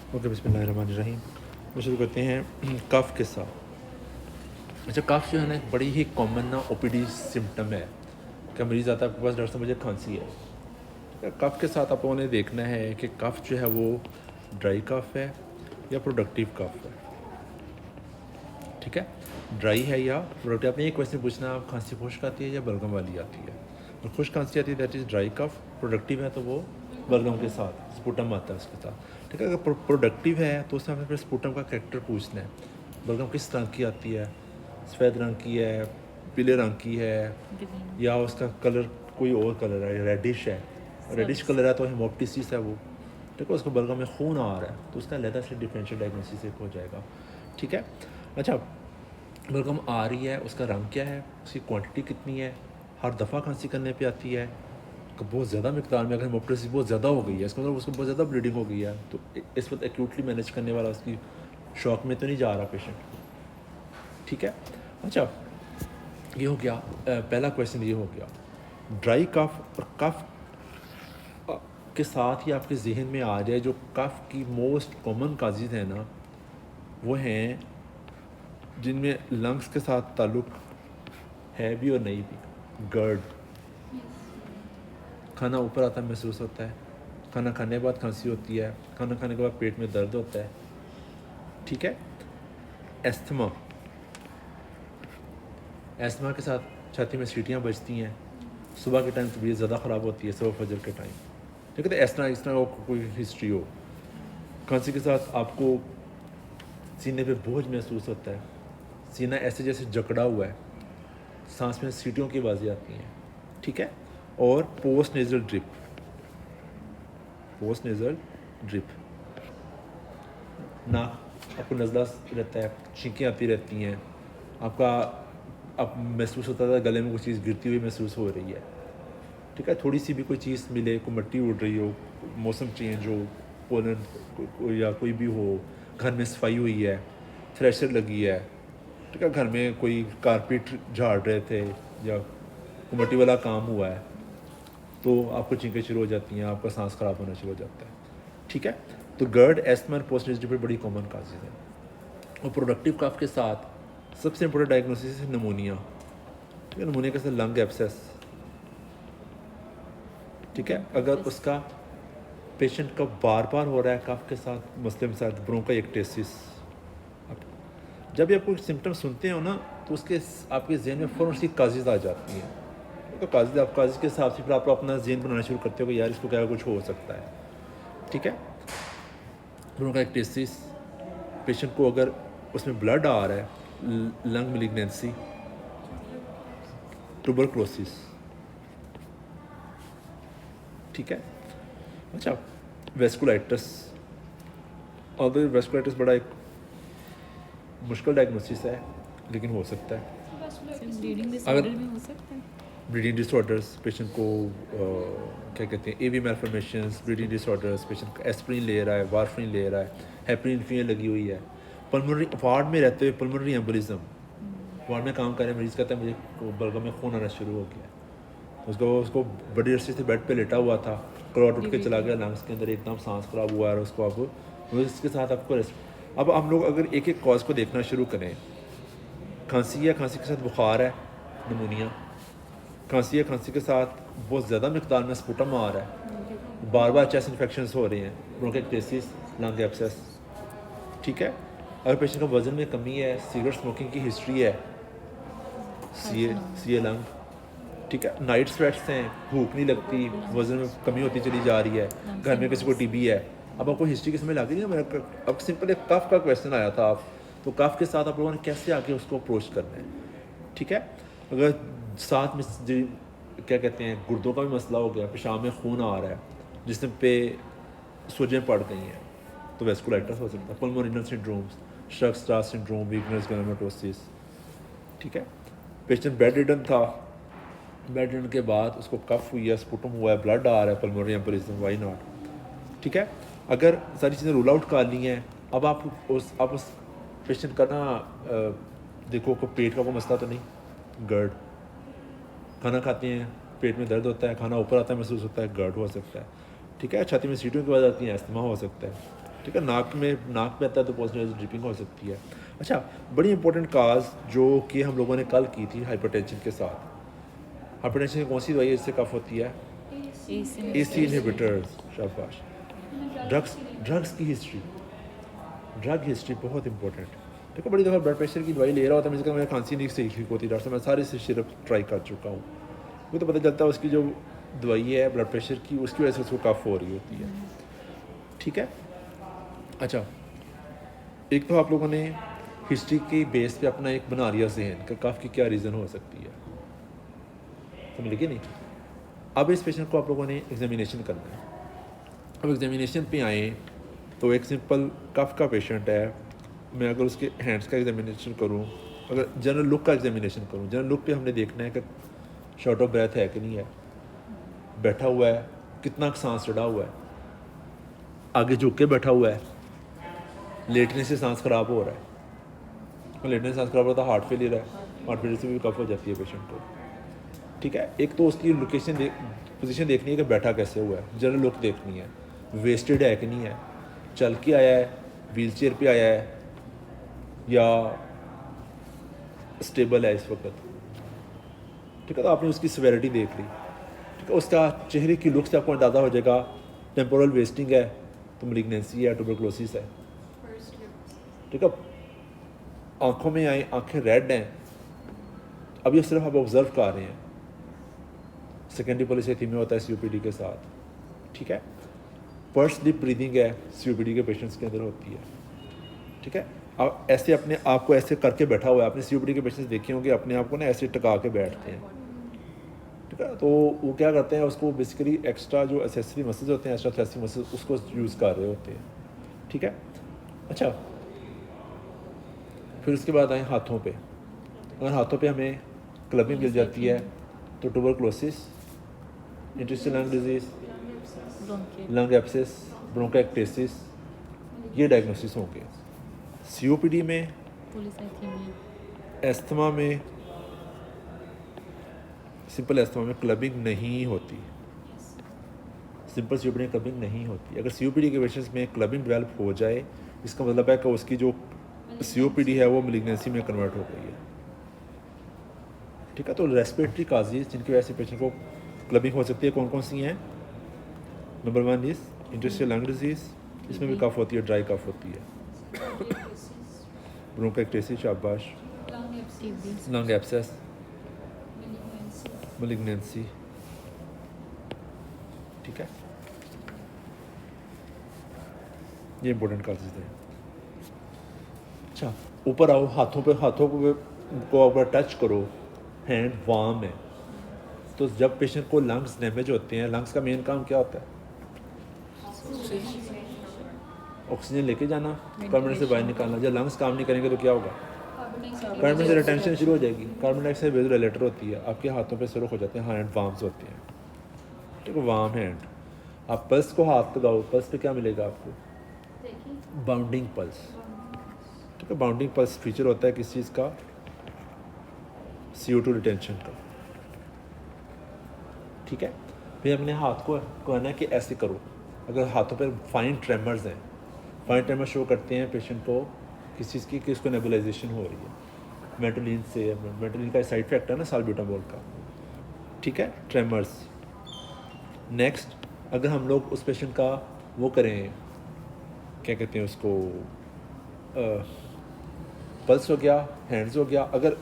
Okay, बिस्मिल्लाहिर्रहमानिर्रहीम। तो शुरू करते हैं कफ़ के साथ। अच्छा, कफ़ जो है ना एक बड़ी ही कॉमन ना ओपीडी सिम्टम है कि मरीज़ आता है आपके पास, डॉक्टर साहब मुझे खांसी है। ठीक है, कफ़ के साथ आप लोगों ने देखना है कि कफ़ जो है वो ड्राई कफ़ है या प्रोडक्टिव कफ़ है। ठीक है, ड्राई है या प्रोडक्टिव। आपने ये क्वेश्चन पूछना, आप खांसी खुश्क आती है या बलगम वाली आती है। और खुश्क खांसी आती है that is dry cough, productive है तो वो बलगम के साथ स्पुटम आता है उसके साथ। ठीक है, अगर प्रोडक्टिव है तो उसमें हमें फिर स्पुटम का कैरेक्टर पूछना है। बलगम किस रंग की आती है, सफ़ेद रंग की है, पीले रंग की है, या उसका कलर कोई और कलर है, रेडिश है। रेडिश कलर है तो हेमोप्टिसिस है वो। ठीक है, उसको बलगम में खून आ रहा है तो उसका अलग से डिफरेंशियल डायग्नोसिस एक हो जाएगा। ठीक है। अच्छा, बलगम आ रही है, उसका रंग क्या है, उसकी क्वांटिटी कितनी है, हर दफ़ा खांसी करने पे आती है, बहुत ज़्यादा मिकदार में, अगर हेमोप्टिसिस बहुत ज़्यादा हो गई है इसका मतलब उसको बहुत ज़्यादा ब्लीडिंग हो गई है, तो इस वक्त एक्यूटली मैनेज करने वाला उसकी शॉक में तो नहीं जा रहा पेशेंट। ठीक है। अच्छा, ये हो गया पहला क्वेश्चन, ये हो गया ड्राई कफ। और कफ के साथ ही आपके जहन में आ जाए जो कफ की मोस्ट कॉमन काजेज़ हैं ना, वो हैं जिनमें लंग्स के साथ ताल्लुक़ है भी और नहीं भी। गर्ड, खाना ऊपर आता महसूस होता है, खाना खाने के बाद खांसी होती है, खाना खाने के बाद पेट में दर्द होता है। ठीक है। एस्थमा, एस्थमा के साथ छाती में सीटियाँ बजती हैं, सुबह के टाइम तबीयत ज़्यादा ख़राब होती है, सुबह फजर के टाइम। ठीक है, तो इस तरह का कोई हिस्ट्री हो। खांसी के साथ आपको सीने पे बोझ महसूस होता है, सीना ऐसे जैसे जकड़ा हुआ है, सांस में सीटियों की आवाज़ें आती हैं। ठीक है। और post nasal drip, post nasal drip, नाक आपको नज़ला रहता है, छींकें आती रहती हैं, आपका अब महसूस होता था गले में कुछ चीज़ गिरती हुई महसूस हो रही है। ठीक है, थोड़ी सी भी कोई चीज़ मिले, कोई मिट्टी उड़ रही हो, मौसम चेंज हो, पोलन या कोई भी हो, घर में सफाई हुई है, थ्रेशर लगी है, ठीक है, घर में कोई कारपेट झाड़ रहे थे या कोई मिट्टी वाला काम हुआ है, तो आपको छींकें शुरू हो जाती हैं, आपका सांस ख़राब होना शुरू हो जाता है। ठीक है, तो गर्ड, एस्थमा और पोस्ट नेज़ल ड्रिप बड़ी कॉमन काजेज़ हैं। और प्रोडक्टिव कफ के साथ सबसे इंपॉर्टेंट डायग्नोसिस है नमोनिया। ठीक है, नमोनिया के साथ लंग एब्सेस। ठीक है, अगर उसका पेशेंट का बार बार हो रहा है कफ के साथ मसले के साथ ब्रोंकाइक्टेसिस, जब भी आप कोई सिम्टम सुनते हो ना तो उसके आपके जहन में फ़ौरन उसकी काजेज़ आ जाती हैं। तो काजेज़, आप काजेज़ के हिसाब से फिर आप अपना जहन बनाना शुरू करते हो कि यार इसको क्या कुछ हो सकता है। ठीक है, ब्रोंकाइक्टेसिस, पेशेंट को अगर उसमें ब्लड आ रहा है, लंग मेलिग्नेंसी, ट्यूबरक्लोसिस। ठीक है। अच्छा, वेस्कुलाइटिस, और वेस्कुलाइटिस बड़ा एक मुश्किल डायग्नोसिस है लेकिन हो सकता है। ब्लीडिंग अगर डिसऑर्डर भी हो सकता है। ब्रीडिंग डिसऑर्डर्स, पेशेंट को क्या कहते हैं, AV malformations, bleeding disorders, patient aspirin ले रहा है, वारफरिन ले रहा है, हेपरिन फीन लगी हुई है, पल्मोनरी वार्ड में रहते हुए पल्मोनरी एम्बोलिज्म, वार्ड में काम कर रहे मरीज़ कहता है मुझे बलगम में खून आना शुरू हो गया। उसको बड़ी रस्सी से बेड पे लेटा हुआ था, क्लॉट उठ के चला गया लंग्स के अंदर, एकदम सांस खराब हुआ है उसको। अब इसके साथ आपको अब हम लोग अगर एक एक कॉज को देखना शुरू करें, खांसी है, खांसी के साथ बुखार है, नमूनिया, खांसी है, खांसी के साथ बहुत ज़्यादा मिकदार में स्पुटम आ रहा है, बार बार चेस्ट इन्फेक्शंस हो रहे हैं, ब्रोंकाइक्टेसिस, लंग एब्सेस। ठीक है, अगर पेशेंट का वज़न में कमी है, सिगरेट स्मोकिंग की हिस्ट्री है, सी ए लंग। ठीक है, नाइट स्वेट्स हैं, भूख नहीं लगती, वज़न में कमी होती चली जा रही है, घर में किसी को टीबी है। अब आपको हिस्ट्री किस में लग रही है मेरा, अब सिंपल एक कफ का क्वेश्चन आया था, आप तो कफ के साथ आप लोगों ने कैसे आके उसको अप्रोच करना है। ठीक है, अगर साथ में क्या कहते हैं गुर्दों का भी मसला हो गया, पेशाब में खून आ रहा है जिसमें पे सूजन पड़ गई हैं, तो वेस्कुलाइटिस हो सकता है, पल्मोनरी सिंड्रोम्स, शर्कस्ट्रास सिंड्रोम, वीकनेस, ग्रामेटोसिस। ठीक है, पेशेंट बेड रिडन था, बेड रिडन के बाद उसको कफ हुई है, स्पुटम हुआ है, ब्लड आ रहा है, पल्मोनरी एम्बोलिज्म, व्हाई नॉट। ठीक है, अगर सारी चीज़ें रूल आउट कर ली हैं, अब आप उस पेशेंट का ना देखो को पेट का कोई मसला तो नहीं, गर्ड, खाना खाते हैं पेट में दर्द होता है, खाना ऊपर आता है महसूस होता है, गर्ड हो सकता है। ठीक है, छाती में सीटियों की आवाज़ आती है, अस्थमा हो सकता है। ठीक ठीक है। नाक पे आता है तो पोस्ट नेजल ड्रिपिंग हो सकती है। अच्छा, बड़ी इंपॉर्टेंट काज जो कि हम लोगों ने कल की थी हाइपरटेंशन के साथ। हाइपरटेंशन की कौन सी दवाई है इससे कफ होती है? AC inhibitors. शाबाश। ड्रग्स की हिस्ट्री, ड्रग हिस्ट्री बहुत इंपॉर्टेंट। देखो बड़ी दफ़ा ब्लड प्रेशर की दवाई ले रहा होता है, मुझे कहा मेरी खांसी नहीं सही ठीक होती डॉक्टर साहब, मैं सारी सिरप ट्राई कर चुका हूँ। मुझे तो पता चलता है उसकी जो दवाई है ब्लड प्रेशर की उसकी वजह से उसको कफ हो रही होती है। ठीक है। अच्छा, एक तो आप लोगों ने हिस्ट्री के बेस पे अपना एक बना लिया जहन कि कफ की क्या रीज़न हो सकती है, समझ लीजिए नहीं। अब इस पेशेंट को आप लोगों ने एग्जामिनेशन करना है। अब एग्जामिनेशन पे आए तो एक सिंपल कफ का पेशेंट है, मैं अगर उसके हैंड्स का एग्जामिनेशन करूं, अगर जनरल लुक का एग्जामिनेशन करूं, जनरल लुक पे हमने देखना है कि शॉर्ट ऑफ ब्रेथ है कि नहीं है, बैठा हुआ है, कितना सांस चढ़ा हुआ है, आगे झुक के बैठा हुआ है, लेटने से सांस ख़राब हो रहा है। और लेटने से सांस ख़राब होता है हार्ट फेलियर है, हार्ट फेलियर से भी कफ हो जाती है पेशेंट को। ठीक है। एक तो उसकी लोकेशन पोजीशन देखनी है कि बैठा कैसे हुआ है, जनरल लुक देखनी है, वेस्टेड है कि नहीं है, चल के आया है, व्हील चेयर पर आया है या स्टेबल है इस वक्त। ठीक है। तो आपने उसकी सिवेरिटी देख ली। ठीक है। उसका चेहरे की लुक से आपको अंदाज़ा हो जाएगा टेम्पोरल वेस्टिंग है तो मैलिग्नेंसी है, ट्यूबरकुलोसिस है। ठीक है। आंखों में आए, आंखें रेड हैं, अब ये सिर्फ आप ऑब्जर्व कर रहे हैं। सेकेंडरी पॉलीसाइथेमिया होता है COPD के साथ। ठीक है। पर्स स्लिप ब्रीदिंग है, COPD के पेशेंट्स के अंदर होती है। ठीक है। आप ऐसे अपने आप को ऐसे करके बैठा हुआ है, आपने COPD के पेशेंट्स देखे होंगे अपने आप को ना ऐसे टका के बैठते हैं। ठीक है। तो वो क्या करते हैं, उसको बेसिकली एक्स्ट्रा जो एसेसरी मसल्स होते हैं, एक्स्ट्रा थ्रेसिंग मसल्स, उसको यूज़ कर रहे होते हैं। ठीक है। अच्छा, फिर उसके बाद आए हाथों पे। अगर हाथों पे हमें क्लबिंग मिल जाती है तो tuberculosis, interstitial lung disease, lung abscess, bronchitis, ये डायग्नोसिस होंगे। COPD में, एस्थमा में, सिंपल एस्थमा में क्लबिंग नहीं होती। सिंपल COPD में क्लबिंग नहीं होती। अगर COPD के पेशेंट्स में क्लबिंग डेवलप हो जाए, इसका मतलब है कि उसकी जो COPD है वो मैलिग्नेंसी में कन्वर्ट हो गई है। ठीक है। तो रेस्पिरेटरी काजेज जिनकी वजह से पेशेंट को क्लबिंग हो सकती है कौन कौन सी हैं? Number 1 is interstitial lung disease, इसमें भी कफ होती है, ड्राई कफ होती है। ब्रोंकाइटिस, शाबाश। Lung abscess, malignancy. ठीक है। ये इंपॉर्टेंट काजेज हैं। अच्छा, ऊपर आओ, हाथों को अगर टच करो, हैंड वार्म है, तो जब पेशेंट को लंग्स डैमेज होते हैं, लंग्स का मेन काम क्या होता है? ऑक्सीजन लेके जाना, कार्बन से बाहर निकालना। जब लंग्स काम नहीं करेंगे तो क्या होगा? कार्बन से रिटेंशन शुरू हो जाएगी। कार्बन डाइऑक्साइड वेज़ोडाइलेटर होती है, आपके हाथों पे सुरख हो जाते हैं, हैंड वार्म्स होते हैं। ठीक है। Warm hand. आप पल्स को हाथ लगाओ, पल्स पे क्या मिलेगा आपको? Bounding pulse. ठीक है। बाउंडिंग पल्स फीचर होता है किस चीज़ का? CO2 रिटेंशन का। ठीक है। फिर अपने हाथ को कहना है कि ऐसे करो। अगर हाथों पर फाइन ट्रेमर्स हैं, फाइन ट्रेमर शो करते हैं पेशेंट को किस चीज़ की, कि उसको नेबुलाइजेशन हो रही है मेटोलिन से। मेटोलिन का साइड इफेक्ट है ना साल्ब्यूटामोल का। ठीक है। ट्रेमर्स। नेक्स्ट, अगर हम लोग उस पेशेंट का वो करें, क्या कहते हैं उसको, पल्स हो गया, हैंड्स हो गया, अगर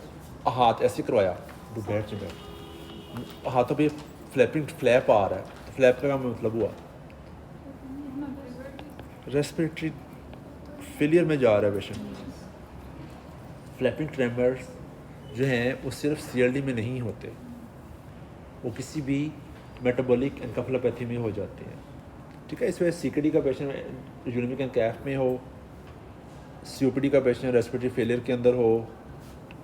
हाथ ऐसे करवाया तो बैठ जाएगा, हाथों पे फ्लैप आ रहा है, तो फ्लैप का मतलब हुआ रेस्पिरेटरी फेलियर में जा रहा है पेशेंट। फ्लैपिंग ट्रेमर्स जो हैं वो सिर्फ CLD में नहीं होते, वो किसी भी मेटाबॉलिक एनकेफेलोपैथी में हो जाते हैं। ठीक है। इस वजह CKD का पेशेंट यूरिमिक एनकैफ में हो, COPD का पेशेंट रेस्पिरेटरी फेलियर के अंदर हो,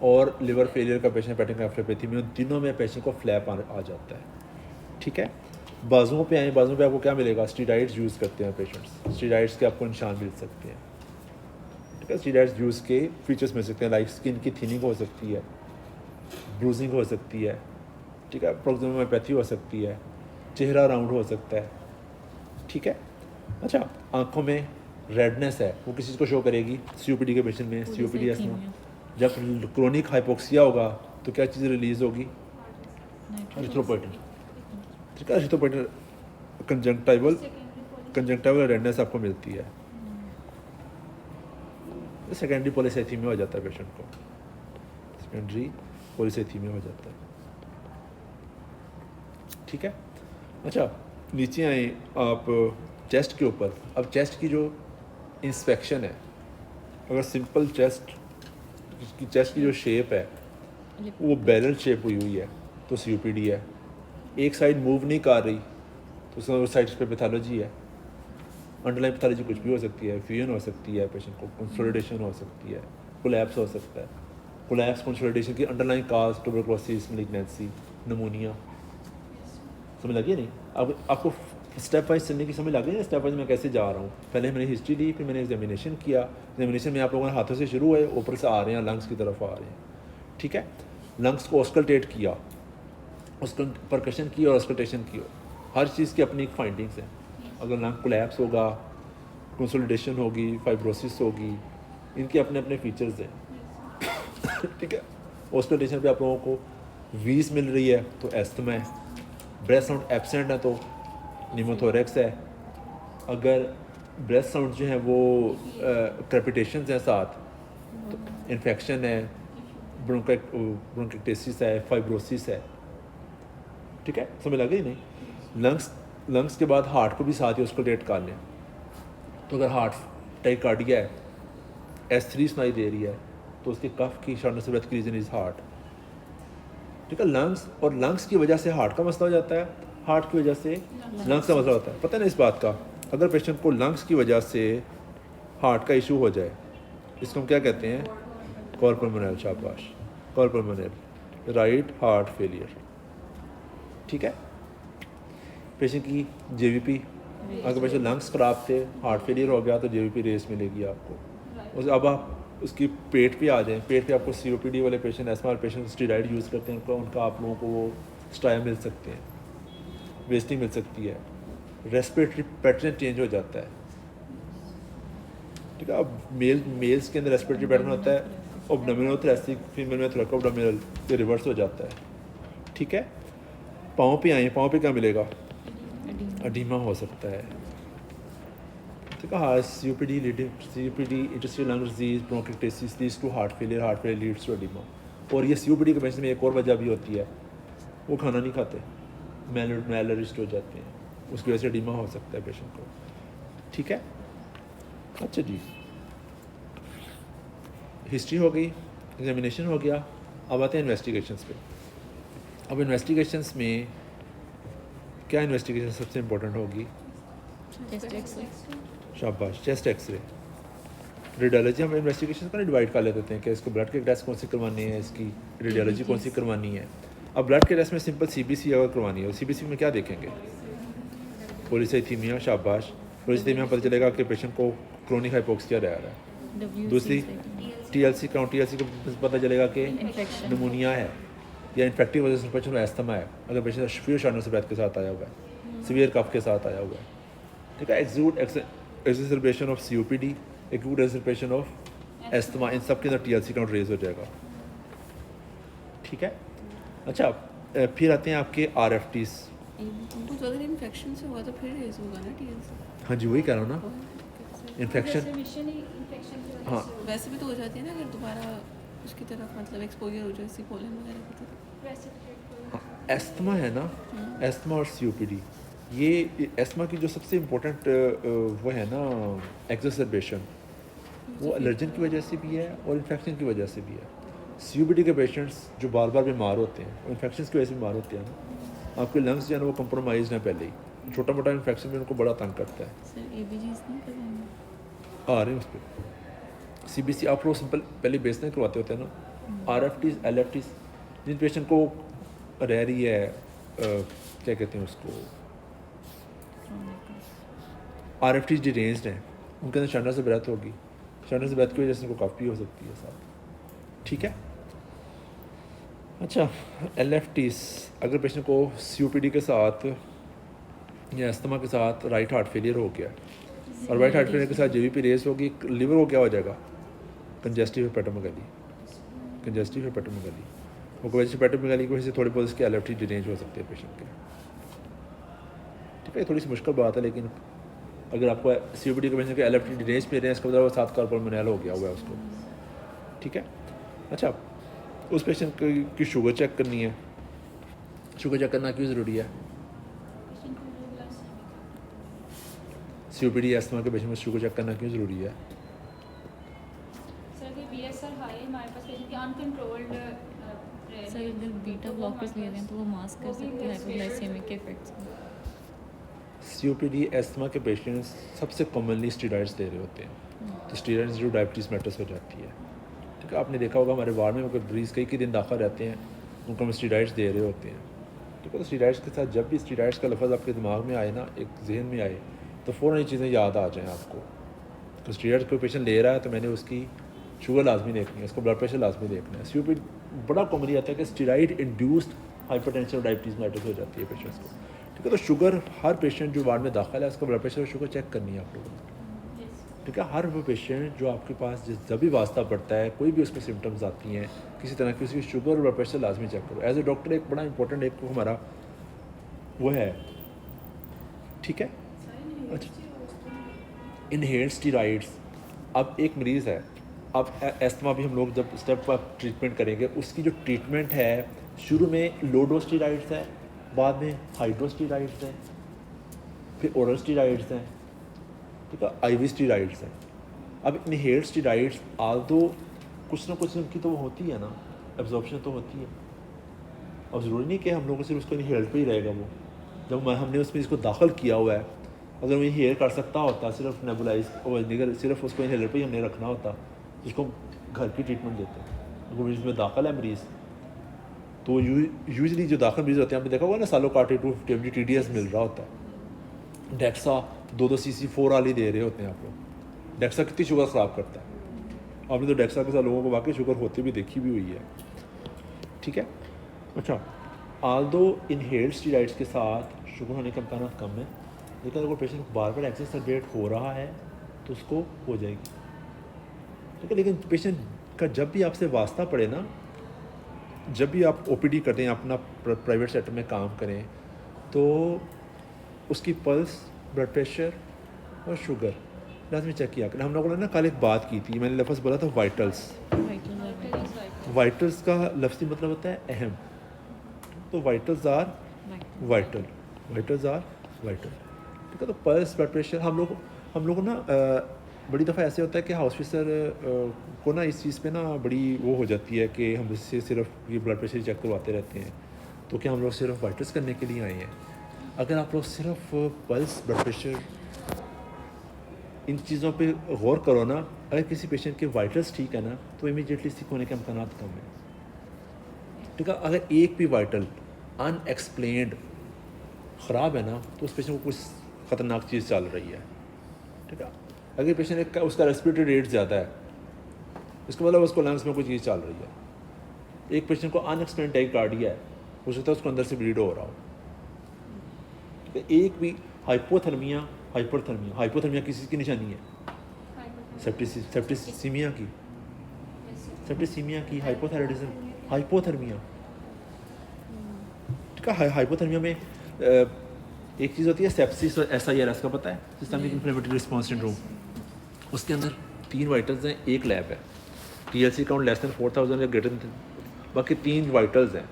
और लिवर फेलियर का पेशेंट हेपेटिक एनकेफेलोपैथी में, उन तीनों में पेशेंट को फ्लैप आ जाता है। ठीक है। बाजुओं पे आए, बाजुओं पे आपको क्या मिलेगा? स्टीरॉइड्स यूज़ करते हैं पेशेंट्स, स्टीरॉइड्स के आपको निशान मिल सकते हैं। ठीक है। स्टीरॉइड्स यूज़ के फीचर्स मिल सकते हैं, लाइक स्किन की थिनिंग हो सकती है, ब्रूजिंग हो सकती है। ठीक है। प्रोक्सिमोपैथी हो सकती है, चेहरा राउंड हो सकता है। ठीक है। अच्छा, आँखों में रेडनेस है वो किसी चीज़ को शो करेगी, सीओपीडी के पेशेंट में सीओपीडी अस्थमा। Polycythemia. जब क्रोनिक हाइपोक्सिया होगा तो क्या चीज़ रिलीज़ होगी, एरिथ्रोपोइटिन। ठीक है, एरिथ्रोपोइटिन कंजंक्टिवल रेडनेस आपको मिलती है। सेकेंडरी पॉलीसाइथीमिया हो जाता है पेशेंट को, सेकेंडरी पॉलीसाइथीमिया हो जाता है। ठीक है, अच्छा नीचे आए आप चेस्ट के ऊपर। अब चेस्ट की जो इंस्पेक्शन है, अगर सिंपल चेस्ट की जो शेप है वो बैरल शेप हुई है तो सीओपीडी है। एक साइड मूव नहीं कर रही तो उसमें साइड पे पैथोलॉजी है। अंडरलाइन पैथोलॉजी कुछ भी हो सकती है, फ्यूजन हो सकती है, पेशेंट को कंसोलिडेशन हो सकती है, कोलैप्स हो सकता है। कोलैप्स कंसोलिडेशन की अंडरलाइन काज ट्यूबरकुलोसिस, मैलिग्नेंसी, निमोनिया। समझ लगी नहीं? अब आपको स्टेप वाइज चलने की समझ लग गई ना, स्टेप वाइज मैं कैसे जा रहा हूँ। पहले मैंने हिस्ट्री दी, फिर मैंने एग्जामिनेशन किया। एग्जामिनेशन में आप लोगों ने हाथों से शुरू हुए, ऊपर से आ रहे हैं, लंग्स की तरफ आ रहे हैं। ठीक है, लंग्स को ऑस्कल्टेट किया, उसको परकशन की और ऑस्कल्टेशन की। हर चीज़ की अपनी एक फाइंडिंग्स हैं। अगर लंग कोलैप्स होगा, कंसोलिडेशन होगी, फाइब्रोसिस होगी, इनके अपने अपने फीचर्स हैं। ठीक है, ऑस्कल्टेशन पे आप लोगों को वीज मिल रही है तो एस्थमा है, ब्रेथ साउंड एब्सेंट है तो निमोथोरेक्स है। अगर ब्रेथ साउंड जो है वो क्रेपिटेशंस हैं साथ तो इन्फेक्शन है, ब्रोंकाइटिस है, फाइब्रोसिस है। ठीक है, समझ लग गई नहीं? लंग्स के बाद हार्ट को भी साथ ही उसको डेट कर लें। तो अगर हार्ट टाइकार्डिया है, S3 सुनाई दे रही है तो उसके कफ की शॉर्टनेस ऑफ ब्रेथ की रीजन इज हार्ट। ठीक है, लंग्स और लंग्स की वजह से हार्ट का मसला हो जाता है, हार्ट की वजह से लंग्स का मसला होता है। पता नहीं इस बात का, अगर पेशेंट को लंग्स की वजह से हार्ट का इशू हो जाए, इसको हम क्या कहते हैं? कॉर पल्मोनल, शाबाश, कॉर पल्मोनल, राइट हार्ट फेलियर। ठीक है, पेशेंट की जेवीपी, अगर पेशेंट लंग्स ख़राब थे, हार्ट फेलियर हो गया तो जेवीपी रेस मिलेगी आपको। और अब आप उसकी पेट पे आ जाएं, पेट पे आपको सीओपीडी वाले पेशेंट, एस्मा वाले पेशेंट स्टेरॉइड यूज़ करते हैं, उनका आप लोगों को वो स्टाया मिल सकते हैं, वेस्टिंग मिल सकती है, रेस्पिरेटरी पैटर्न चेंज हो जाता है। ठीक है, अब मेल्स के अंदर रेस्पिरेटरी पैटर्न होता है एब्डोमिनल थोरेसिक, फीमेल में थोरेको एब्डोमिनल, ये रिवर्स हो जाता है। ठीक है, पाँव पे आए, पाँव पे क्या मिलेगा? अडीमा हो सकता है। ठीक है, हाँ, COPD interstitial lung disease, bronchitis leads to heart failure leads to edema. और ये सीओपीडी के पेशेंट में एक और वजह भी होती है, वो खाना नहीं खाते, मैलरिस्ट हो जाते हैं, उसकी वजह से अडीमा हो सकता है पेशेंट को। ठीक है, अच्छा जी, हिस्ट्री हो गई, एग्जामिनेशन हो गया। अब आते हैं इन्वेस्टिगेशंस पे। अब इन्वेस्टिगेशंस में क्या इन्वेस्टिगेशन सबसे इम्पोर्टेंट होगी? Chest X-ray. शाबाश, चेस्ट एक्सरे। रेडियोलॉजी हम इन्वेस्टिगेशन का डिवाइड कर लेते हैं कि इसको ब्लड के टेस्ट कौन सी करवानी है, इसकी रेडियोलॉजी कौन सी करवानी है। अब ब्लड के टेस्ट में सिंपल सीबीसी अगर करवानी है, सीबीसी में क्या देखेंगे? पॉलीसाइथीमिया, शाबाश, पॉलीसाइथीमिया पता चलेगा कि पेशेंट को क्रोनिक हाइपोक्सिया रह रहा है। WC दूसरी टीएलसी काउंट, टीएलसी को पता चलेगा कि Infection. निमोनिया है या इन्फेक्टिव वजह से पेशेंट को एस्थमा है, अगर patient severe shortness of breath के साथ आया हुआ है, सीवियर कफ के साथ आया हुआ है। ठीक है, exacerbation of COPD, acute exacerbation of asthma, इन सब के अंदर टीएलसी काउंट रेज हो जाएगा। ठीक है, अच्छा फिर आते हैं आपके आरएफटीज। तो अगर इन्फेक्शन से हुआ तो फिर रेज होगा ना टीएलसी? हाँ जी, वही कह रहा हूँ ना, इन्फेक्शन। हाँ, वैसे भी तो हो जाती है ना अगर दोबारा उसकी तरफ मतलब एक्सपोजर हो जाए सी पोलन वगैरह की तरफ। एस्थमा है ना, एस्थमा और सीओपीडी, ये एस्थमा की जो सबसे इम्पोर्टेंट वो है ना एक्सर्बेशन, वो एलर्जन की वजह से भी है और इन्फेक्शन की वजह से भी है। सीओपीडी के पेशेंट्स जो बार बार बीमार होते हैं और इन्फेक्शन की वजह से बीमार होते हैं ना, आपके लंग्स जो है ना वो कंप्रोमाइज हैं पहले ही, छोटा मोटा इन्फेक्शन भी उनको बड़ा तंग करता है। सर ABGs नहीं करवाएंगे? आ रहे हैं उस पर सीबीसी आप लोग सिंपल पहले बेस नहीं करवाते होते हैं ना। आरएफटीज, एलएफटीज, जिन पेशेंट को रह रही है क्या कहते हैं उसको, आरएफटीज डिरेंज्ड हैं, उनके अंदर शॉर्टनेस ऑफ ब्रेथ होगी, शॉर्टनेस ऑफ ब्रेथ की वजह से उनको कफ भी हो सकती है साथ। ठीक है, अच्छा एलएफटीज, अगर पेशेंट को सीओपीडी के साथ या अस्थमा के साथ राइट हार्ट फेलियर हो गया, और वाइट हार्ट फेलियर के साथ JVP रेस होगी, लिवर को क्या हो जाएगा, कंजेस्टिव हेपेटोमेगाली, कंजेस्टिव हेपेटोमेगाली। और कंजेस्टिव हेपेटोमेगाली की वजह से थोड़ी बहुत इसकी LFT डिरेंज हो सकती है पेशेंट के। ठीक है, थोड़ी सी मुश्किल बात है, लेकिन अगर आपको COPD के पेशेंट के LFT डिरेंज पे रहे हैं, इसका मतलब 7 कार्बोनल हो गया हुआ है उसको। ठीक है, अच्छा उस पेशेंट की शुगर चेक करनी है। शुगर चेक करना क्यों ज़रूरी है? COPD अस्थमा के पेशेंट में शुगर चेक करना क्यों ज़रूरी है? सर ये BSR हाई है हमारे पास पेशेंट की अनकंट्रोल्ड सर अगर बीटा ब्लॉकर्स ले रहे हैं तो वो मास्क कर सकते हैं हाइपोग्लाइसेमिक के इफेक्ट्स को। COPD अस्थमा के पेशेंट्स सबसे कॉमनली स्टेरॉइड्स दे रहे होते हैं, तो स्टेरॉइड्स जो डायबिटीज़ मेटर्स हो जाती है। ठीक है, आपने देखा होगा हमारे वार्ड में अगर मरीज़ कई दिन दाखिल रहते हैं, उनको हम स्टेरॉइड्स दे रहे होते हैं। ठीक है, तो स्टेरॉइड्स के साथ जब भी स्टेरॉइड्स का लफ्ज़ आपके दिमाग में आए ना, एक जहन में आए, तो फ़ौरन ये चीज़ें याद आ जाएँ आपको। तो स्टेरॉइड्स कोई पेशेंट ले रहा है तो मैंने उसकी शुगर लाजमी देखनी है, उसको ब्लड प्रेशर लाजमी देखना है। COPD बड़ा कॉमनली आता है कि स्टेरॉइड इंड्यूस्ड हाइपरटेंशन और डायबिटीज़ मेटर्स हो जाती है पेशेंट्स को। ठीक है, तो शुगर हर पेशेंट जो वार्ड में दाखिल है उसका ब्लड प्रेशर और शुगर चेक करनी है आप लोगों को। ठीक है, हर वो पेशेंट जो आपके पास जब भी वास्ता पड़ता है, कोई भी उसमें सिम्टम्स आती हैं किसी तरह की, उसकी शुगर और ब्लड प्रेशर लाजमी चेक करो। एज ए डॉक्टर एक बड़ा इंपॉर्टेंट एक हमारा वो है। ठीक है, अच्छा इनहेल्ड स्टेरॉइड्स। अब एक मरीज़ है, अब अस्थमा भी हम लोग जब स्टेप पर ट्रीटमेंट करेंगे, उसकी जो ट्रीटमेंट है शुरू में लो डोज स्टेरॉइड्स है, बाद में हाई डोज स्टेरॉइड्स हैं, फिर ओरल स्टेरॉइड्स हैं, ठीक है, IV स्टेरॉइड्स हैं। अब इनहेल्ड स्टेरॉइड्स आल्दो कुछ ना कुछ उनकी तो होती है ना, एब्जॉर्प्शन तो होती है। अब ज़रूरी नहीं कि हम लोगों से उसको इनहेल्ड पे ही रहेगा वो। जब हमने उसमें इसको दाखिल किया हुआ है, अगर वो इनहेल कर सकता होता, सिर्फ नेबुलाइज और सिर्फ उसको इनहेलर पे ही हमने रखना होता, जिसको घर की ट्रीटमेंट देते हैं। अगर मरीज़ में दाखिल है मरीज़, तो यूजली जो दाखिल मरीज़ होते हैं, आपने देखा होगा ना, सालोकार्टी 250 mg TDS मिल रहा होता है। डेक्सा 2 cc 4 वाली दे रहे होते हैं आप लोग। डेक्सा कितनी शुगर ख़राब करता है, आपने तो डेक्सा के साथ लोगों को वाकई शुगर होती भी देखी भी हुई है। ठीक है, अच्छा आल्दो इनहेल्ड स्टेरॉइड्स के साथ शुगर होने के इम्कान कम है, लेकिन अगर पेशेंट को बार बार एक्सेसरबेट हो रहा है तो उसको हो जाएगी। ठीक है, लेकिन पेशेंट का जब भी आपसे वास्ता पड़े ना, जब भी आप OPD करते हैं, अपना प्राइवेट सेक्टर में काम करें, तो उसकी पल्स, ब्लड प्रेशर और शुगर लाजमी चेक किया करें। हम लोगों ने ना कल एक बात की थी, मैंने लफ्ज़ बोला था वाइटल्स। वाइटल्स का लफ्ज़ी मतलब होता है अहम, तो vitals are vital, vitals are vital. ठीक है, तो पल्स, ब्लड प्रेशर हम लोग ना बड़ी दफ़ा ऐसे होता है कि हाउस ऑफिसर को ना इस चीज़ पे ना बड़ी वो हो जाती है कि हम इससे सिर्फ ये ब्लड प्रेशर चेक करवाते रहते हैं, तो क्या हम लोग सिर्फ वाइटल्स करने के लिए आए हैं? अगर आप लोग सिर्फ पल्स, ब्लड प्रेशर, इन चीज़ों पे गौर करो ना, अगर किसी पेशेंट के वाइटल्स ठीक है ना, तो इमीडिएटली सिक होने के इम्कान कम है। ठीक है, अगर एक भी वाइटल अनएक्सप्लेन्ड ख़राब है ना, तो उस पेशेंट को कुछ ख़तरनाक चीज़ चल रही है। ठीक है, अगर पेशेंट उसका रेस्पिरेटरी रेट ज़्यादा है, इसका मतलब उसको लंग्स में कोई चीज़ चल रही है। एक पेशेंट को अनएक्सप्लेन्ड टाइकार्डिया है, हो सकता है उसको अंदर से ब्लीड हो रहा हो। ठीक है, एक भी हाइपोथर्मिया, हाइपोथर्मिया किसी की निशानी है, सेप्टिसीमिया की, हाइपोथायराइडिज्म, हाइपोथर्मिया। ठीक है, हाइपोथर्मिया में एक चीज़ होती है सेप्सिस और SIRS का पता है, सिस्टमिक इन्फ्लेमेटरी रिस्पॉन्स सिंड्रोम। उसके अंदर 3 वाइटल्स हैं, एक लैब है, TLC काउंट लेस दैन 4000 या ग्रेटर दैन, बाकी 3 वाइटल्स हैं।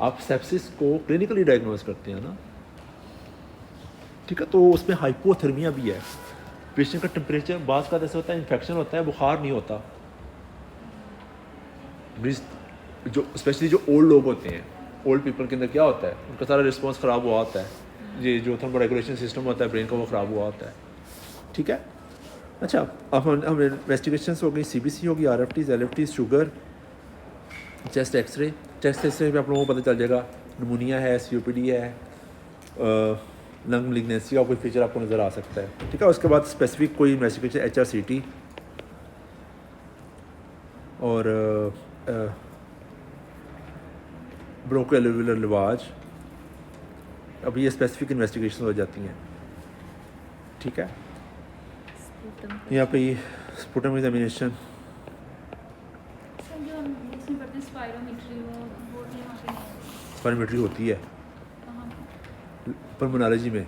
आप सेप्सिस को क्लिनिकली डायग्नोज करते हैं ना, ठीक है, तो उसमें हाइपोथर्मिया भी है। पेशेंट का टेम्परेचर बात का ऐसा होता है, इन्फेक्शन होता है, बुखार नहीं होता। जो स्पेशली जो ओल्ड लोग होते हैं, ओल्ड पीपल के अंदर क्या होता है, उनका सारा रिस्पॉन्स ख़राब हुआ होता है, ये जो थर्मोरेगुलेशन सिस्टम होता है ब्रेन का, वो ख़राब हुआ होता है। ठीक है, अच्छा अब हम इन्वेस्टिगेशंस हो गई, CBC होगी, RFTs, LFTs, sugar, chest x-ray पे आप लोगों को पता चल जाएगा निमोनिया है, COPD है, लंग मैलिग्नेंसी का कोई फीचर आपको नज़र आ सकता है। ठीक है, उसके बाद स्पेसिफिक कोई इन्वेस्टिगेशन HRCT और ब्रोंकोएल्वियोलर लवाज, अब ये स्पेसिफिक इन्वेस्टिगेशन हो जाती हैं। ठीक है। स्पूटम यहाँ पे ये स्पुटम एग्जामिनेशन सर जो हम इसमें करते हैं स्पायरोमेट्री वो नहीं वहाँ पे नहीं है। स्पायरोमेट्री होती है कहाँ पल्मोनोलॉजी में।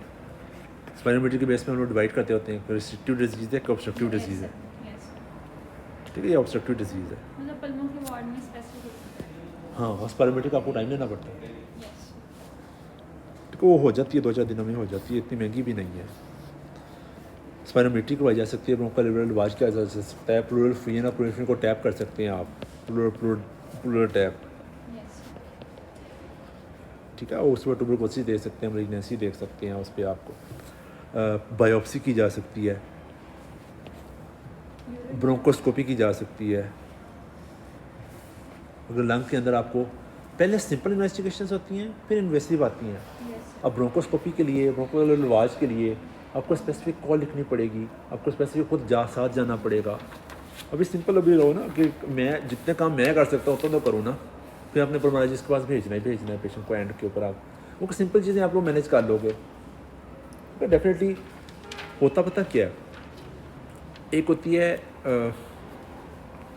स्पायरोमेट्री के बेस पे हम लोग डिवाइड करते होते हैं, रिस्ट्रिक्टिव डिजीज़ है, ऑब्स्ट्रक्टिव डिजीज़ है। यस ठीक है, ये ऑब्स्ट्रक्टिव डिजीज़ है। मतलब पल्मों के वार्ड में स्पेसिफिक हाँ, और स्पायरोमेट्री का आपको टाइम लेना पड़ता है। यस ठीक है, वो हो जाती है 2-4 दिनों में हो जाती है, इतनी महंगी भी नहीं है। स्पायरोमेट्री करवाई जा सकती है, ब्रोंकोलेवल रिवाज किया जा सकता है, प्लूरल फ्रीन और प्लूरल को टैप कर सकते हैं आप, प्लूरल टैप। यस ठीक है, उस पर ट्यूबरकुलोसिस देख सकते हैं, मलिग्नेंसी देख सकते हैं, उस पर आपको बायोप्सी की जा सकती है, ब्रोंकोस्कोपी की जा सकती है। अगर लंग के अंदर आपको पहले सिंपल इन्वेस्टिगेशंस होती हैं, फिर इन्वेसिव आती हैं। यस अब ब्रोंकोस्कोपी के लिए, ब्रोंकोलेवल रिवाज के लिए आपको स्पेसिफिक कॉल लिखनी पड़ेगी, आपको स्पेसिफिक खुद साथ जाना पड़ेगा। अभी सिंपल अभी रहो ना कि मैं जितने काम मैं कर सकता हूँ उतना तो करूँ ना, फिर अपने परमानेजिस्ट के पास भेजना है पेशेंट को एंड के ऊपर। आप वो सिंपल चीज़ें आप लोग मैनेज कर लोगे तो डेफिनेटली। होता पता क्या है, एक होती है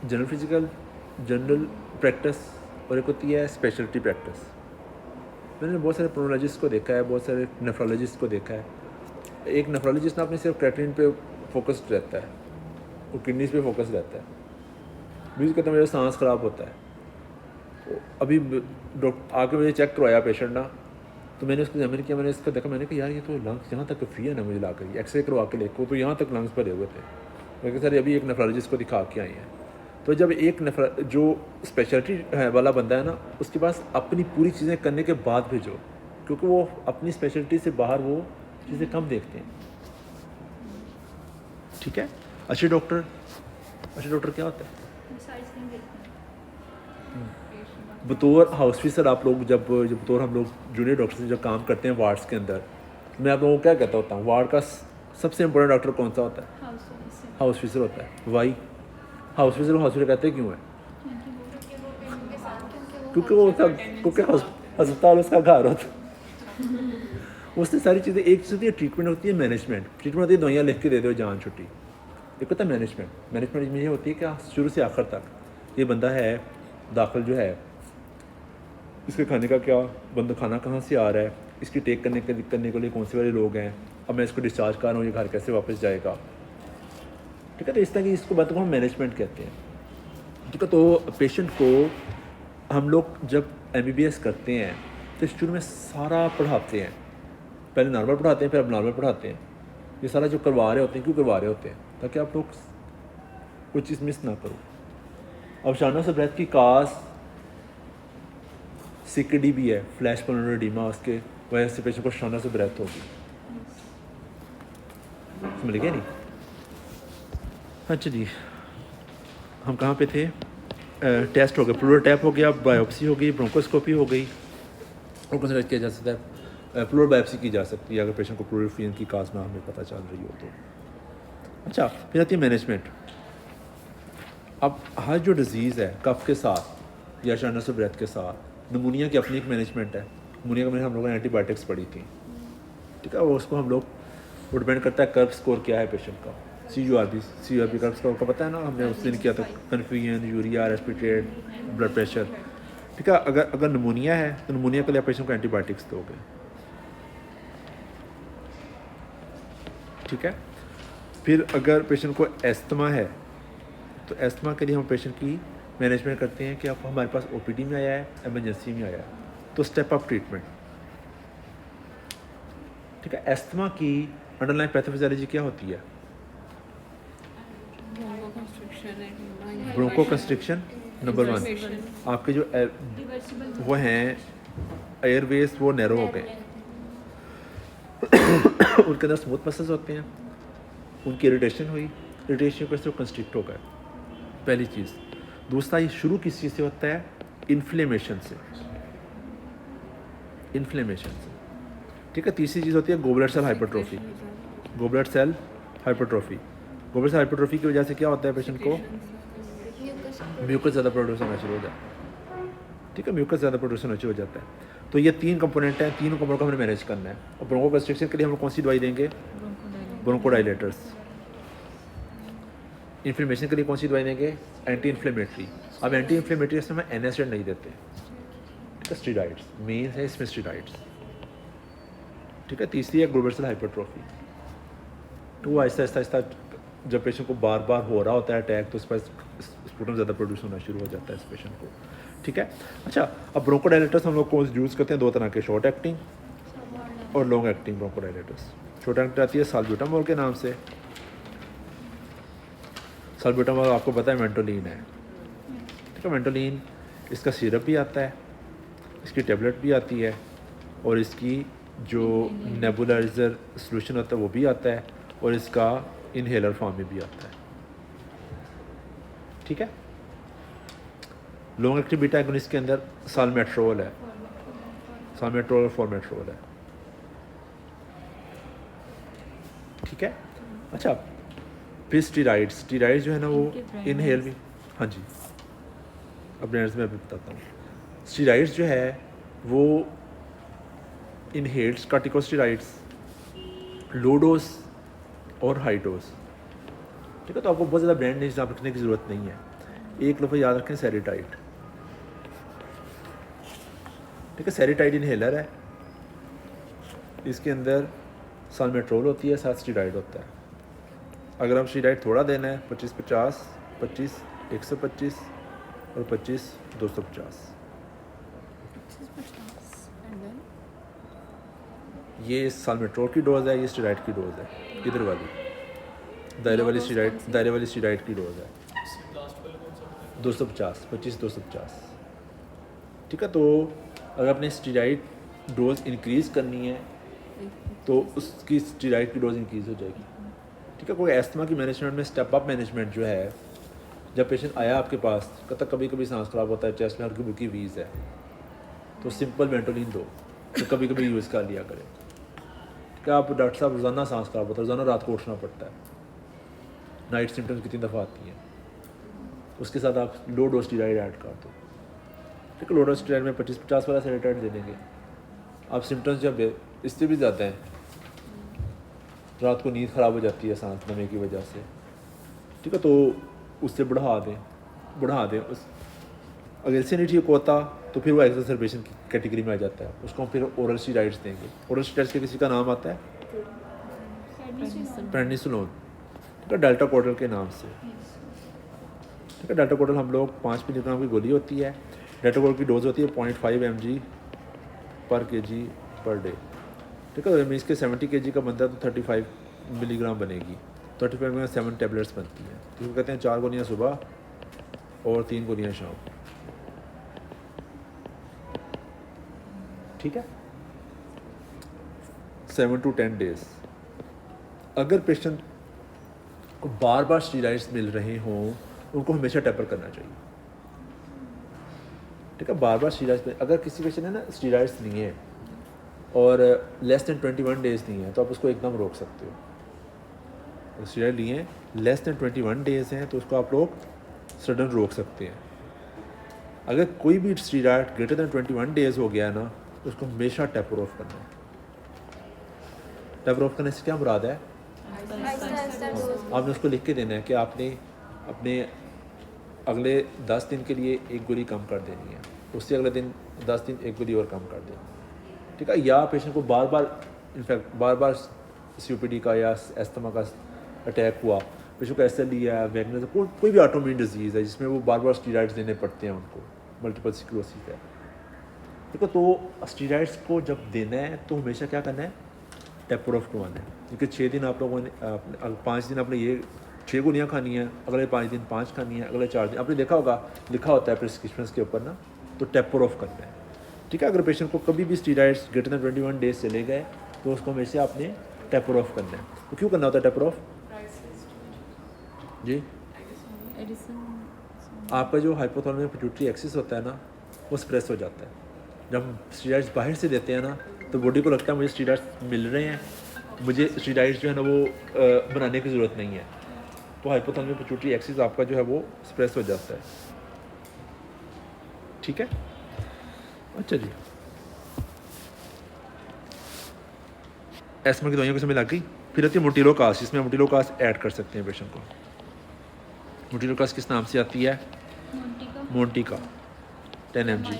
जनरल फिजिकल जनरल प्रैक्टिस और एक होती है स्पेशलिटी प्रैक्टिस। मैंने बहुत सारे प्रोनोलॉजिस्ट को देखा है, बहुत सारे नेफ्रोलॉजिस्ट को देखा है। एक नेफ्रोलॉजिस्ट ना अपने सिर्फ क्रेटिनिन पे फोकस्ड रहता है और किडनीज पे फोकस रहता है। बीच कहता है मेरा सांस ख़राब होता है। तो अभी डॉक्टर आके मुझे चेक करवाया पेशेंट ना, तो मैंने उसको एग्जामिन किया, मैंने इसका देखा, मैंने कहा यार ये तो लंग्स यहाँ तक फ्री है ना, मुझे ला कर एक्सरे करवा के देखो तो यहाँ तक लंग्स भरे हुए थे। क्योंकि सर अभी एक नेफ्रोलॉजिस्ट को दिखा के आए हैं। तो जब एक जो स्पेशलिटी वाला बंदा है ना, उसके पास अपनी पूरी चीज़ें करने के बाद भेजो, क्योंकि वो अपनी स्पेशलिटी से बाहर वो चीज़ें कम देखते हैं। ठीक है, अच्छे डॉक्टर क्या होता है? साइज नहीं देखते हैं बतौर हाउस ऑफिसर आप लोग जब बतौर हम लोग जूनियर डॉक्टर से जब काम करते हैं वार्ड्स के अंदर, मैं आप लोगों को क्या कहता होता हूँ, वार्ड का सबसे इंपॉर्टेंट डॉक्टर कौन सा होता है? हाउस ऑफिसर हाउस ऑफिसर होता है। वाई हाउस ऑफिसर कहते हैं क्यों है? क्योंकि अस्पताल उसका घर होता है। उससे सारी चीज़ें, एक चीज़ होती है ट्रीटमेंट, होती है मैनेजमेंट। ट्रीटमेंट होती है दवाइयाँ लिख के दे दो जान छुट्टी। एक होता है मैनेजमेंट में ये होती है कि शुरू से आखिर तक ये बंदा है दाखिल जो है, इसके खाने का क्या बंदा खाना कहाँ से आ रहा है, इसकी टेक करने के लिए कौन से वाले लोग हैं, अब मैं इसको डिस्चार्ज कर रहा हूँ, ये घर कैसे वापस जाएगा। ठीक है, तो इस तरह की इसको बात को हम मैनेजमेंट कहते हैं। ठीक है, तो पेशेंट को हम लोग जब MBBS करते हैं तो शुरू में सारा पढ़ाते हैं, पहले नॉर्मल पढ़ाते हैं, फिर अब नॉर्मल पढ़ाते हैं। ये सारा जो करवा रहे होते हैं, क्यों करवा रहे होते हैं? ताकि आप लोग कोई चीज़ मिस ना करो। अब शाना से ब्रेथ की काज CKD भी है, फ्लैश पल्मोनरी एडिमा, उसके वजह से पेशेंट को शाना से ब्रेथ होगी। समझ गए नहीं? अच्छा जी, हम कहाँ पे थे? टेस्ट हो गया, प्लूरल टैप हो गया, बायोप्सी हो गई, ब्रोंकोस्कोपी हो गई, और कंसिडर किया जा सकता है प्लूरल बायोप्सी की जा सकती है अगर पेशेंट को प्लूरल फ्रीन की काज ना हमें पता चल रही हो तो। अच्छा, फिर आती है मैनेजमेंट। अब हर जो डिज़ीज़ है कफ के साथ या शॉर्टनेस ऑफ ब्रेथ के साथ, नमूनिया की अपनी एक मैनेजमेंट है। नमूनिया का मैंने हम लोगों ने एंटीबायोटिक्स पढ़ी थी। ठीक है, वो उसको हम लोग वो डिपेंड करता है कर्व स्कोर क्या है पेशेंट का। CURB कर्व स्कोर का पता है ना, हमने उस दिन किया था। Confusion, urea, respirated, blood pressure. ठीक है, अगर नमूनिया है तो नमूनिया के लिए पेशेंट को एंटीबायोटिक्स दोगे। ठीक है, फिर अगर पेशेंट को एस्थमा है तो एस्थमा के लिए हम पेशेंट की मैनेजमेंट करते हैं कि आप हमारे पास OPD में आया है, एमरजेंसी में आया है, तो स्टेप अप ट्रीटमेंट। ठीक है, एस्थमा की अंडरलाइन पैथोफिजियोलॉजी क्या होती है? Bronchoconstriction number 1। आपके जो वो हैं एयरवेज वो नैरो हो गए, उनके अंदर स्मूथ मसल्स होते हैं, उनकी इरिटेशन हुई, इरिटेशन की वजह से वो कंस्ट्रिक्ट हो गए, पहली चीज़। दूसरा, ये शुरू किस चीज़ से होता है? इन्फ्लेमेशन से। ठीक है, तीसरी चीज़ होती है goblet cell hypertrophy. Goblet cell hypertrophy की वजह से क्या होता है पेशेंट को? म्यूकस ज़्यादा प्रोड्यूस होना शुरू हो जाता है। ठीक है, म्यूकस ज़्यादा प्रोड्यूस होना शुरू हो जाता है। तो ये 3 कंपोनेंट हैं, तीनों कंपोनेंट को हमें मैनेज करना है। और ब्रोंको कंस्ट्रिक्शन के लिए हम कौन सी दवाई देंगे? ब्रोंकोडाइलेटर्स। इन्फ्लेमेशन के लिए कौन सी दवाई देंगे? Anti inflammatory. अब एंटी इन्फ्लेमेटरी इसमें हम एनास्टेड नहीं देते, ठीक है, स्टीरॉइड्स मेन है इसमें, स्टीरॉइड्स, ठीक है। तीसरी है ग्लोमेरुलर हाइपरट्रोफी। तो वो आहिस्ता आहिस्ता आहिस्ता जब पेशेंट को बार बार हो रहा होता है अटैक तो उस पर स्पूटम ज़्यादा प्रोड्यूस होना शुरू हो जाता है इस पेशेंट को, ठीक है। अच्छा, अब ब्रोंकोडाइलेटर्स हम लोग को यूज़ करते हैं दो तरह के, शॉर्ट एक्टिंग और long acting bronchodilators. Short acting आती है साल्ब्यूटामोल के नाम से। साल्ब्यूटामोल आपको पता है मेंटोलिन है, ठीक है। मेंटोलिन इसका सिरप भी आता है, इसकी टेबलेट भी आती है, और इसकी जो नेबुलाइजर सॉल्यूशन होता है वो भी आता है, और इसका इनहेलर फॉर्म में भी आता है, ठीक है। लॉन्ग एक्टिव बीटा एगोनिस्ट के अंदर साल्मेट्रोल है, साल्मेट्रोल और फॉर्मेट्रोल है, ठीक है। अच्छा, फिर स्टीराइड्स। स्टीराइड्स जो है ना वो इनहेल भी, हाँ जी, अब ब्रांड्स में अभी बताता हूँ। स्टीराइड्स जो है वो इनहेल्ड कॉर्टिकोस्टेरॉइड्स, लो डोज और हाई डोज, ठीक है। तो आपको बहुत ज़्यादा ब्रांड नेम्स यहाँ रखने की ज़रूरत नहीं है, एक लफ्ज़ याद रखें, सेरिटाइड, ठीक है। सेरिटाइड इनहेलर है, इसके अंदर साल्मेट्रोल होती है, साथ स्टीराइड होता है। अगर हम स्टीराइड थोड़ा देना है 25-50, 25 125 और 25 250, ये साल्मेट्रोल की डोज़ है, ये स्टीराइड की डोज़ है, इधर वाली दायरे वाली स्टीराइड की डोज़ है 250, 25 250, ठीक है। तो अगर आपने स्टीराइड डोज इंक्रीज़ करनी है तो उसकी स्टीराइड की डोज इंक्रीज़ हो जाएगी, ठीक है। कोई एस्थमा की मैनेजमेंट में स्टेप अप मैनेजमेंट जो है, जब पेशेंट आया आपके पास कहता कभी कभी सांस खराब होता है, चेस्ट में हल्की बुल्की वीज़ है, तो सिंपल मेंटोलिन दो, तो कभी कभी यूज़ कर लिया करें। क्या आप डॉक्टर साहब रोज़ाना सांस खराब होता है, रोज़ाना रात को उठना पड़ता है, नाइट सिम्टम्स कितनी दफ़ा आती हैं, उसके साथ आप लो डोज स्टीराइड ऐड कर दो, ठीक है। लो डोज स्टीराइड में 25-50 वाला सेरिटाइड दे देंगे। आप सिम्टम्स जब इससे भी ज़्यादा हैं, रात को नींद ख़राब हो जाती है सांस नमे की वजह से, ठीक है, तो उससे बढ़ा दें उस, अगर इससे नहीं ठीक होता तो फिर वो एक्सरसेबेशन की कैटेगरी में आ जाता है, उसको हम फिर ओरल स्टीराइड्स देंगे। ओरल स्टीराइड्स के किसी का नाम आता है प्रेडनिसोलोन, ठीक है, डेल्टा कोडल के नाम से, ठीक है। डेल्टा कोडल हम लोग 5 मिलीग्राम की गोली होती है, डेल्टा कोडल की डोज होती है 0.5 mg पर kg पर डे, ठीक है। मीन्स के 70 kg का बनता है तो 35 मिलीग्राम बनेगी, 35 में 7 टेबलेट्स बनती हैं, तो कहते हैं 4 गोलियाँ सुबह और 3 गोलियाँ शाम, ठीक है। 7 to 10 डेज। अगर पेशेंट को बार बार स्टीराइड्स मिल रहे हों उनको हमेशा टेपर करना चाहिए, ठीक है। बार बार स्टीराइड्स, अगर किसी पेशेंट है ना स्टीराइड्स नहीं है और लेस दैन 21 डेज़ नहीं है तो आप उसको एकदम रोक सकते हो। स्टीराइड लिए लेस दैन 21 डेज़ हैं तो उसको आप लोग सडन रोक सकते हैं। अगर कोई भी स्टीराइड ग्रेटर दैन 21 डेज़ हो गया ना तो उसको हमेशा टेपर ऑफ करना है। टेपर ऑफ करने से क्या मुराद है, आपने उसको लिख के देना है कि आपने अपने अगले 10 दिन के लिए एक गोली कम कर देनी है, उससे अगले दिन 10 दिन एक गोली और कम कर देनी, ठीक है। या पेशेंट को बार बार COPD का या एस्थमा का अटैक हुआ, पेशेंट को SLE है, वैगनर, कोई भी ऑटोइम्यून डिजीज़ है जिसमें वो बार बार स्टीराइड्स देने पड़ते हैं उनको, मल्टीपल स्क्लेरोसिस है, ठीक है। तो स्टीराइड्स को जब देना है तो हमेशा क्या करना है, टेपर ऑफ करवाना है, क्योंकि 6 दिन आप लोगों ने 5 दिन आपने ये 6 गोलियाँ खानी है, अगले 5 दिन 5 खानी है, अगले 4 दिन आपने देखा होगा लिखा होता है प्रिस्क्रिप्शन के ऊपर ना, तो टेपर ऑफ करना है, ठीक है। अगर पेशेंट को कभी भी स्टीराइड्स ग्रेटर दैन 21 डेज चले गए तो उसको हमेशा आपने टेपर ऑफ करना है। तो क्यों करना होता है टेपर ऑफ जी, आपका जो हाइपोथैलेमस पिट्यूटरी एक्सिस होता है ना वो स्प्रेस हो जाता है। जब हम स्टीराइड्स बाहर से देते हैं ना तो बॉडी को लगता है मुझे स्टीराइड्स मिल रहे हैं, मुझे स्टीराइड्स जो है ना वो बनाने की ज़रूरत नहीं है, तो हाइपोथैलेमस पिट्यूटरी एक्सिस आपका जो है वो स्प्रेस हो जाता है, ठीक है। अच्छा जी, एस्मा की दवाइयों की समझ लग गई। फिर आती है मोटिलो कास्ट, इसमें मोटिलो कास्ट ऐड कर सकते हैं पेशेंट को। मोटिलो कास्ट किस नाम से आती है? मोंटिका 10 mg,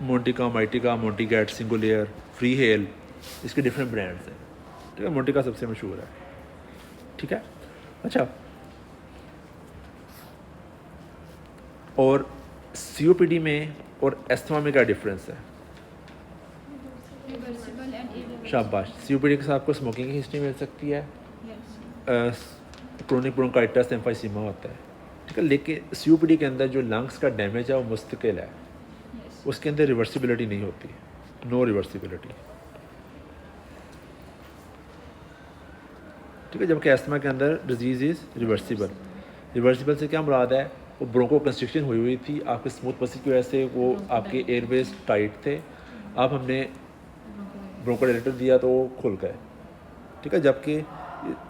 मोंटिका, माइटिका, मोंटिगैट, सिंगुलेयर, फ्री हेल, इसके डिफरेंट ब्रांड्स हैं। ठीक है, मोंटिका सबसे मशहूर है। ठीक है, अच्छा, और COPD में और एस्थमा में क्या डिफरेंस है? शाबाश। COPD के साथ आपको स्मोकिंग की हिस्ट्री मिल सकती है, क्रोनिक ब्रोंकाइटिस, एम्फाइसीमा होता है। ठीक है, लेकिन COPD के अंदर जो लंग्स का डैमेज है वो मुस्तकिल है, उसके अंदर रिवर्सिबिलिटी नहीं होती, नो रिवर्सिबिलिटी। ठीक है, जबकि एस्थमा के अंदर डिजीज़ इज़ रिवर्सिबल। रिवर्सिबल से क्या मुराद है? वो ब्रोंको कंस्ट्रिक्शन हुई थी आपके स्मूथ पसी की वजह से, वो आपके एयरवेज टाइट थे, अब हमने ब्रोंकोडायलेटर दिया तो वो खुल गए। ठीक है, जबकि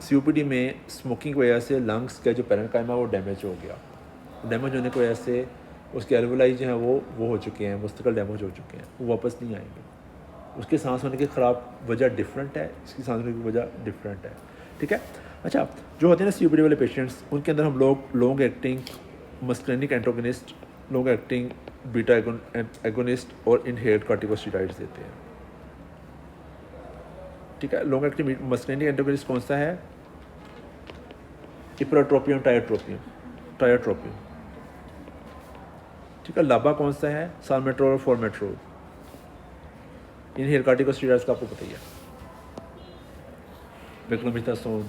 COPD में स्मोकिंग की वजह से लंग्स का जो पैरेन्काइमा वो डैमेज हो गया, डैमेज होने की वजह से उसके एल्वोलाई जो हैं वो हो चुके हैं, मुस्तकिल डैमेज हो चुके हैं, वो वापस नहीं आएंगे। उसके सांस होने की ख़राब वजह डिफरेंट है, इसकी सांस होने की वजह डिफरेंट है। ठीक है, अच्छा, जो होते हैं ना COPD वाले पेशेंट्स, उनके अंदर हम लोग long acting मस्कुलिनिक antagonist, long acting beta agonist और इनहेल्ड कॉर्टिकोस्टेरॉइड्स देते हैं। ठीक है, लॉन्ग एक्टिंग मस्कुलिनिक एंटागोनिस्ट कौन सा है? इपराट्रोपियम, टायोट्रोपियम। ठीक है, लाबा कौन सा है? सालमेट्रोल और फॉर्मेट्रोल। इनहेल्ड कॉर्टिकोस्टेरॉइड्स का आपको पता ही है, बेक्लोमिथासोन।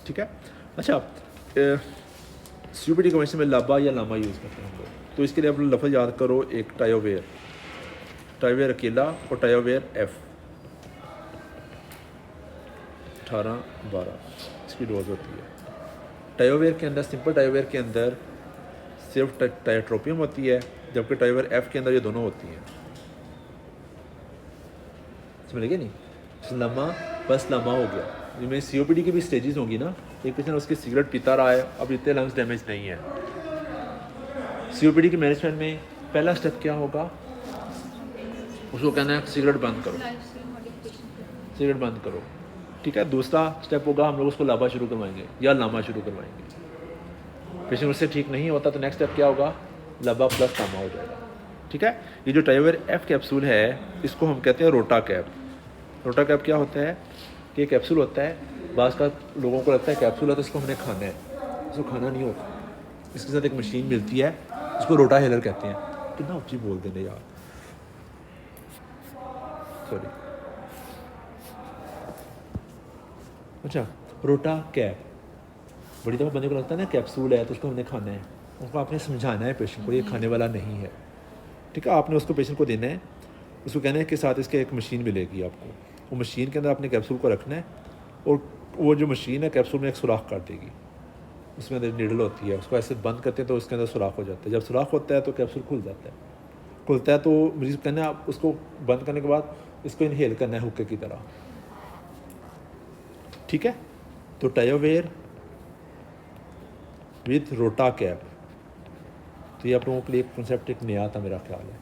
ठीक है, अच्छा, COPD कमीशन में लाबा या लामा यूज़ करते हैं हम लोग, तो इसके लिए आप लफ्ज़ याद करो, एक टायोवेयर, टायोवेयर अकेला और टायोवेयर F 18-12 इसकी डोज होती है। टायोवेयर के अंदर, सिंपल टायोवेयर के अंदर सिर्फ टायोट्रोपियम होती है, जबकि टायोवेयर F के अंदर ये दोनों होती हैं। समझ गए नहीं? लामा बस लामा हो गया। जिसमें COPD की भी स्टेजेस होंगी ना, एक पेशेंट उसकी सिगरेट पीता रहा है, अब इतने लंग्स डैमेज नहीं है। COPD के मैनेजमेंट में पहला स्टेप क्या होगा? उसको कहना है सिगरेट बंद करो, सिगरेट बंद करो। ठीक है, दूसरा स्टेप होगा हम लोग उसको लाबा शुरू करवाएंगे या लामा शुरू करवाएंगे। पेशेंट उससे ठीक नहीं होता तो नेक्स्ट स्टेप क्या होगा? लाबा प्लस लामा हो जाएगा। ठीक है, ये जो टायोवेयर F कैप्सूल है इसको हम कहते हैं रोटा कैप। रोटा कैप क्या होता है कि कैप्सूल होता है, बाज़ का लोगों को लगता है कैप्सूल है तो इसको हमने खाना है, इसको खाना नहीं होता। इसके साथ एक मशीन मिलती है, इसको रोटा हेलर कहते हैं। कितना ऊँची बोल देने यार, सॉरी। अच्छा, रोटा कैप, बड़ी दफ़ा बंदे को लगता है ना कैप्सूल है तो उसको हमने खाना है, उसको आपने समझाना है पेशेंट को ये खाने वाला नहीं है। ठीक है, आपने उसको पेशेंट को देना है, उसको कहना है कि साथ इसके एक मशीन मिलेगी आपको, वो मशीन के अंदर आपने कैप्सूल को रखना है और वो जो मशीन है कैप्सूल में एक सुराख कर देगी, उसमें अंदर निडल होती है, उसको ऐसे बंद करते हैं तो उसके अंदर सुराख हो जाता है। जब सुराख होता है तो कैप्सूल खुल जाता है, खुलता है तो मरीज को कहना है आप उसको बंद करने के बाद इसको इनहेल करना है हुक्के की तरह। ठीक है, तो टायोवेयर विद रोटा कैप, तो ये आप लोगों के लिए कॉन्सेप्ट एक नया था मेरा ख्याल है,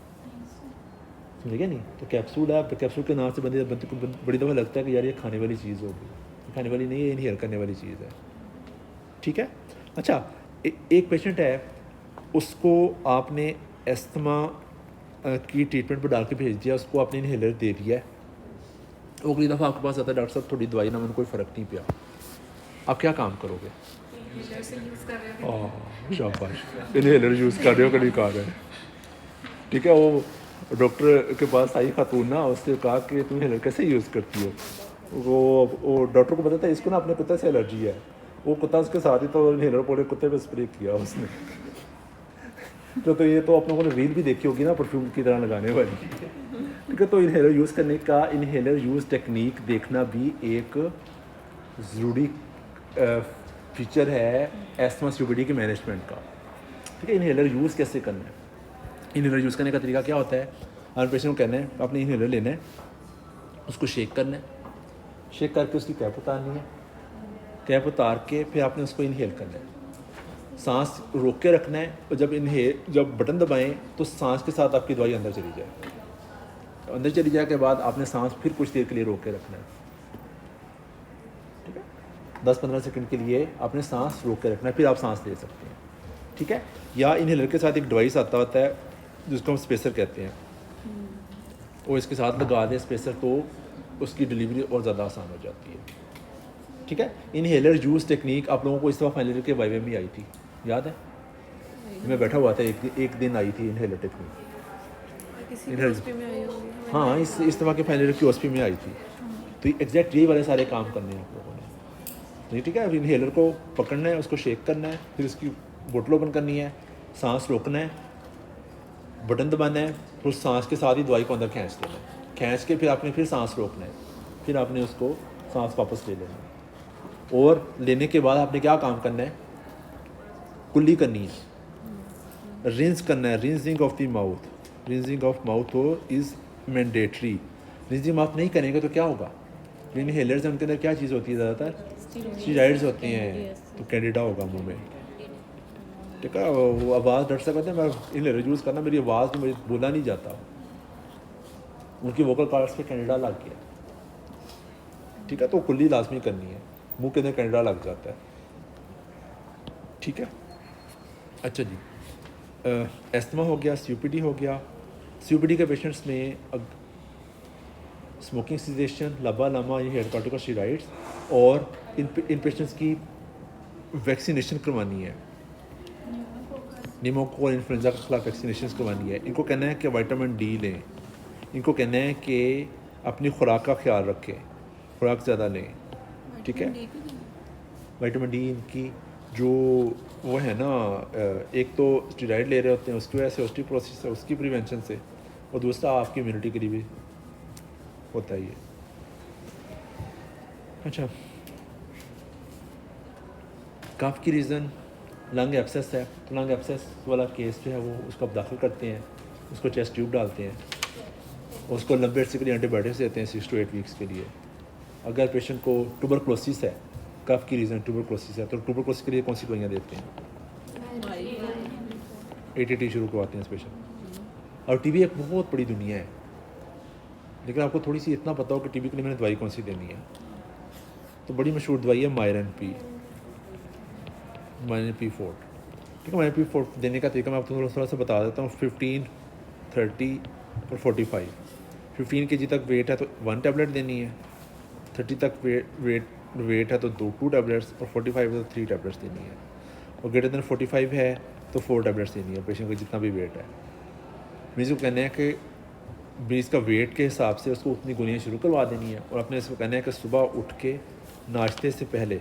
समझ गया नहीं? तो कैप्सूल है, कैप्सूल के नाम से बंदे को बड़ी दफ़ा लगता है कि यार ये खाने वाली चीज़ होगी, खाने वाली नहीं है, इनहेल करने वाली चीज़ है। ठीक है, अच्छा, एक पेशेंट है उसको आपने एस्थमा की ट्रीटमेंट पर डाल के भेज दिया, उसको आपने इनहेलर दे दिया है, अगली दफ़ा आपके पास आता है डॉक्टर साहब थोड़ी दवाई ना, मैंने कोई फ़र्क नहीं पिया, आप क्या काम करोगे? शाबाश, इनहेलर यूज़ कर रहे हो कभी कहा है। ठीक है, वो डॉक्टर के पास आई खातून ना, उसने कहा कि तुम इनहेलर कैसे यूज़ करती हो? वो डॉक्टर को पता था इसको ना अपने कुत्ते से एलर्जी है, वो कुत्ता उसके साथ ही तो इनहेलर पूरे कुत्ते पे स्प्रे किया उसने। तो ये तो आप लोगों ने रील भी देखी होगी ना, परफ्यूम की तरह लगाने वाली। ठीक है, तो इनहेलर यूज़ करने का, इनहेलर यूज़ टेक्निक देखना भी एक ज़रूरी फीचर है एस्थमा COPD के मैनेजमेंट का। ठीक है, इनहेलर यूज़ कैसे करना है? इनहेलर यूज़ करने का तरीका क्या होता है? हर पेशेंट को कहना है आपने इनहेलर लेना है, उसको शेक करना है, शेक करके उसकी कैप उतारनी है, कैप उतार के फिर आपने उसको इनहेल करना है, सांस रोक के रखना है, और जब बटन दबाएं तो सांस के साथ आपकी दवाई अंदर चली जाए, अंदर चली जाए के बाद आपने सांस फिर कुछ देर के लिए रोक के रखना है। 10-15 सेकंड के लिए आपने सांस रोक के रखना है, फिर आप सांस ले सकते हैं, ठीक है। या इनहेलर के साथ एक डिवाइस आता होता है जिसको हम स्पेसर कहते हैं, वो इसके साथ लगा दें स्पेसर तो उसकी डिलीवरी और ज़्यादा आसान हो जाती है, ठीक है। इनहेलर यूज़ टेक्निक आप लोगों को इस दफ़ा फाइनल के वाइवे में आई थी, याद है? मैं बैठा हुआ था, एक दिन आई थी इनहेलर टेक्निक। किसी भी OSP में आई होगी। हाँ, इस दफ़ा के फाइनल की OSP में आई थी। तो एग्जैक्ट यही वाले सारे काम करने हैं आप लोगों ने, नहीं, ठीक है। अब इनहेलर को पकड़ना है, उसको शेक करना है, फिर उसकी बोतल ओपन करनी है, सांस रोकना है, बटन दबाना है, फिर सांस के साथ ही दवाई को अंदर खींच देना है, खींच के फिर आपने फिर सांस रोकना है, फिर आपने उसको सांस वापस ले लेना है। और लेने के बाद आपने क्या काम करना है? कुल्ली करनी है, रिंस करना है, rinsing of the mouth. Rinsing of mouth हो इज़ मैंडेटरी। रिंसिंग माउथ नहीं करेंगे तो क्या होगा? जो इनहेलर्स हैं उनके अंदर क्या चीज़ होती है? ज़्यादातर स्टीरॉइड्स होती हैं, तो कैंडिडा होगा मुंह में, ठीक है। वो आवाज़ डर सकते हैं, मैं इनहेलर यूज़ करना, मेरी आवाज़ तो मुझे बोला नहीं जाता, उनकी वोकल कॉर्ड्स पे कैंडिडा लग गया, ठीक है। तो कुल्ली लाजमी करनी है, मुंह के अंदर कैंडिडा लग जाता है, ठीक है। अच्छा जी, एस्थमा हो गया, COPD हो गया। COPD के पेशेंट्स में स्मोकिंग सीजेशन, लबा लमा, ये हेड कॉर्टिकोस्टेरॉइड्स, और इन पेशेंट्स की वैक्सीनेशन करवानी है, निमोकोकल इन्फ्लुएंजा के खिलाफ वैक्सीनेशन करवानी है। इनको कहना है कि विटामिन D लें, इनको कहना है कि अपनी खुराक का ख्याल रखें, खुराक ज़्यादा लें, ठीक है। विटामिन D इनकी जो वो है ना, एक तो स्टेरॉइड ले रहे होते हैं उसकी वजह से ऑस्टियोपोरोसिस है, उसकी प्रिवेंशन से, और दूसरा आपकी इम्यूनिटी के लिए भी होता है ये। अच्छा, कफ की रीज़न लंग एब्सेस है, तो लंग एब्सेस वाला केस जो है वो उसको आप दाखिल करते हैं, उसको चेस्ट ट्यूब डालते हैं, उसको लंबे अरसे के लिए एंटीबायोटिक्स देते हैं 6 to 8 वीक्स के लिए। अगर पेशेंट को ट्यूबरक्लोसिस है, कफ की रीज़न ट्यूबरक्लोसिस है, तो ट्यूबरक्लोसिस के लिए कौन सी दवाइयाँ देते हैं? ATT शुरू करवाते हैं स्पेशल। और TB एक बहुत बड़ी दुनिया है, लेकिन आपको थोड़ी सी इतना पता हो कि TB के लिए मैंने दवाई कौन सी देनी है। तो बड़ी मशहूर दवाई है मायरन पी फोर्ट, ठीक है। मायरन पी फोर्ट देने का तरीका मैं आपको थोड़ा सा बता देता हूँ। 15, 30 और 45। 15 kg तक वेट है तो 1 टैबलेट देनी है, 30 तक वेट है तो 2 टैबलेट्स, और 45 है तो 3 टैबलेट्स देनी है, और ग्रेटर देन 45 है तो 4 टैबलेट्स देनी है पेशेंट को जितना भी वेट है। मीन्स को कहना है कि मरीज़ का वेट के हिसाब से उसको उतनी गोलियाँ शुरू करवा देनी है, और अपने इसको कहना है कि सुबह उठ के नाश्ते से पहले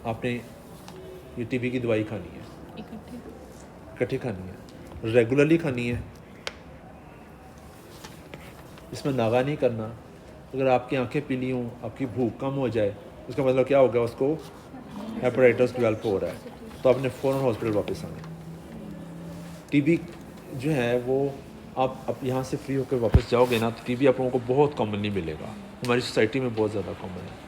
आपने ये TB की दवाई खानी है, इकट्ठी खानी है, रेगुलरली खानी है, इसमें नागा नहीं करना। अगर आपकी आंखें पीली हों, आपकी भूख कम हो जाए, उसका मतलब क्या होगा? उसको हेपेटाइटिस डेवलप हो रहा है, तो आपने फ़ौरन हॉस्पिटल वापस आना। TB जो है वो आप यहाँ से फ्री होकर वापस जाओगे ना, तो TB आप लोगों को बहुत कॉमनली मिलेगा, हमारी सोसाइटी में बहुत ज़्यादा कॉमन है।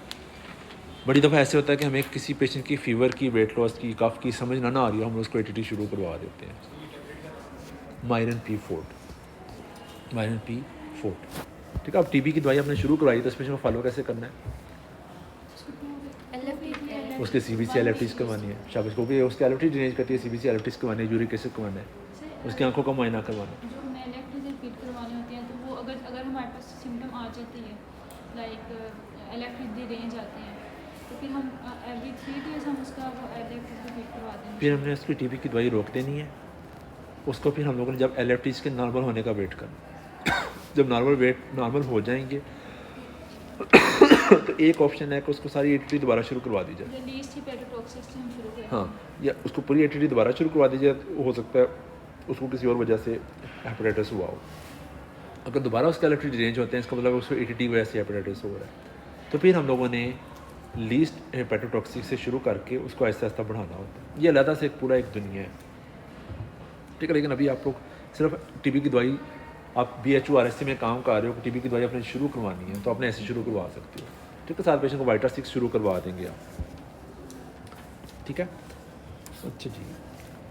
बड़ी दफ़ा ऐसे होता है कि हमें किसी पेशेंट की फ़ीवर की, वेट लॉस की, कफ की समझ ना आ रही हो, हम उसको ATT शुरू करवा देते हैं। मायरन पी फोर्ट, ठीक है। अब TB की दवाई आपने शुरू करवाई तो इस पेशेंट को फॉलो कैसे करना है? उसके CBC LFTs करवानी है, शाबाश को भी उसके LFT ड्रेनेज करती है, CBC LFTs करवानी है, यूरिक एसिड करवाना है, उसकी आंखों का मुआयना करवाना है। जो हमें LFTs रिपीट करवानी होती हैं, तो वो अगर हमारे पास सिम्टम आ जाती है, लाइक LFTs दी रेंज आते हैं, तो फिर हम एवरी 3 days हम उसका वो LFTs रिपीट करवा देंगे। फिर हमने उसकी TB की दवाई रोक देनी है, उसको फिर हम लोगों ने जब LFTs के नॉर्मल होने का वेट करना, जब नॉर्मल हो जाएंगे तो एक ऑप्शन है कि उसको सारी ATT दोबारा शुरू करवा दी जाए। लीस्ट हेपेटोटॉक्सिस से हम शुरू करें। हाँ, या उसको पूरी ATT दोबारा शुरू करवा दी जाए, तो हो सकता है उसको किसी और वजह से हेपेटाइटिस हुआ हो। अगर दोबारा उसके LFT रेंज होते हैं, इसका मतलब उसको ATT की वजह से हेपेटाइटिस हो रहा है, तो फिर हम लोगों ने लीस्ट हेपेटोटॉक्सिक से शुरू करके उसको आहिस्ता आहिस्ता बढ़ाना होता है। ये अलग से पूरा एक दुनिया है, ठीक है। लेकिन अभी आप लोग सिर्फ TB की दवाई, आप BHO RSC में काम कर रहे हो, TB की दवाई आपने शुरू करवानी है, तो आपने ऐसे शुरू करवा सकते हो, ठीक है। साथ पेशेंट को वाइटा 6 शुरू करवा देंगे आप, ठीक है। अच्छा जी,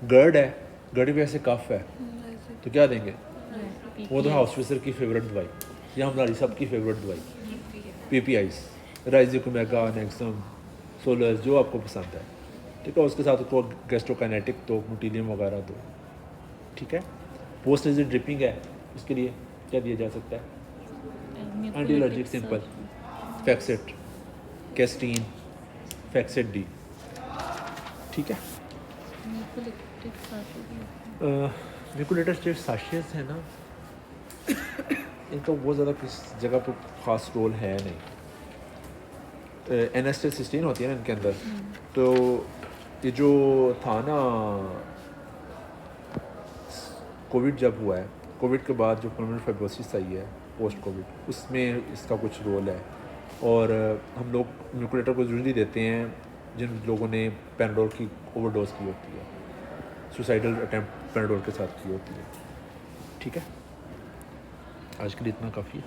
गर्ड है, गर्ड भी ऐसे कफ है तो क्या देंगे? वो तो हाउस विजर की फेवरेट दवाई, या हमारी सबकी फेवरेट दवाई PPIs, राइजोकोमेगा, नेक्सम, सोलस, जो आपको पसंद है, ठीक है। उसके साथ उसको गैस्ट्रोकाइनेटिक दो, मोटिलियम वगैरह दो, ठीक है। पोस्ट नेजल ड्रिपिंग है, उसके लिए क्या दिया जा सकता है? एंटी एलर्जिक सिंपल, फैक्सेट, कैस्टीन, फैक्सेट डी, ठीक है। म्यूकोलेटेड स्टेट साशियस है ना, इनका बहुत ज़्यादा किस जगह पर ख़ास रोल है नहीं। एनास्टेसिस्टीन होती है ना इनके अंदर, तो ये जो था ना कोविड जब हुआ है, कोविड के बाद जो पल्मोनरी फाइब्रोसिस आई है पोस्ट कोविड, उसमें इसका कुछ रोल है। और हम लोग म्यूकोलेटर को ज़रूरी देते हैं जिन लोगों ने पैराडोल की ओवरडोज की होती है, सुसाइडल अटैम्प्ट पैराडोल के साथ की होती है, ठीक है। आज के लिए इतना काफ़ी है।